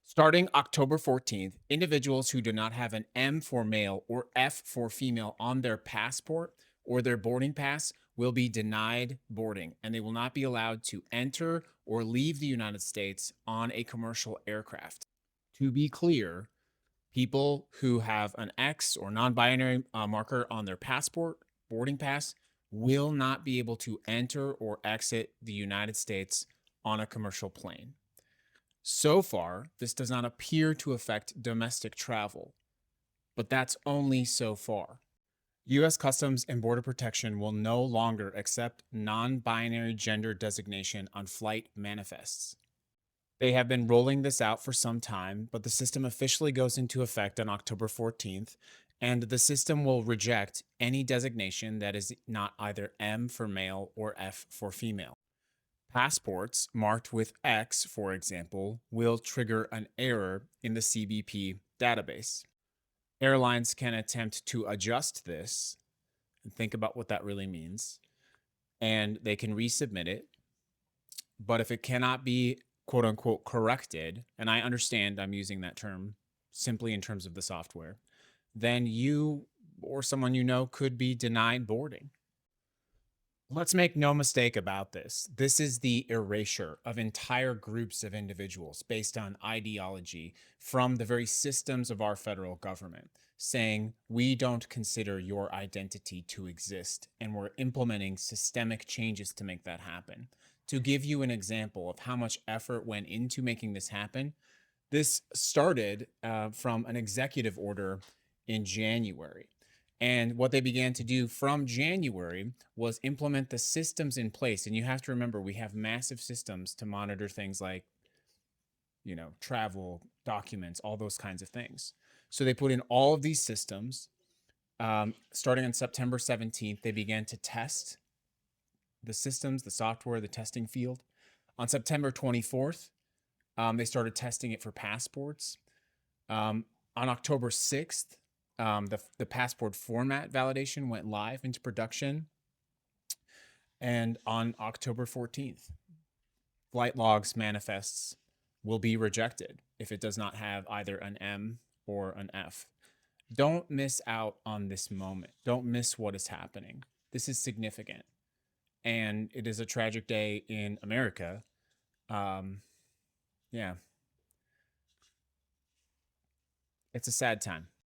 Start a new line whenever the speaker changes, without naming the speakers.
Starting October 14th, individuals who do not have an M for male or F for female on their passport or their boarding pass will be denied boarding, and they will not be allowed to enter or leave the United States on a commercial aircraft. To be clear, people who have an X or non binary marker on their passport, boarding pass, will not be able to enter or exit the United States on a commercial plane. So far, this does not appear to affect domestic travel, but that's only so far. US Customs and Border Protection will no longer accept non binary gender designation on flight manifests. They have been rolling this out for some time, but the system officially goes into effect on October 14th, and the system will reject any designation that is not either M for male or F for female. Passports marked with X, for example, will trigger an error in the CBP database. Airlines can attempt to adjust this and think about what that really means, and they can resubmit it. But if it cannot be quote unquote corrected, and I understand I'm using that term simply in terms of the software, then you or someone you know could be denied boarding. Let's make no mistake about this. This is the erasure of entire groups of individuals based on ideology from the very systems of our federal government, saying we don't consider your identity to exist, and we're implementing systemic changes to make that happen. To give you an example of how much effort went into making this happen, this started from an executive order in January. And what they began to do from January was implement the systems in place. And you have to remember, we have massive systems to monitor things like, travel, documents, all those kinds of things. So they put in all of these systems. Starting on September 17th, they began to test the systems, the software, the testing field. On September 24th, they started testing it for passports. On October 6th, the passport format validation went live into production. And on October 14th, flight logs manifests will be rejected if it does not have either an M or an F. Don't miss out on this moment. Don't miss what is happening. This is significant. And it is a tragic day in America. Yeah, it's a sad time.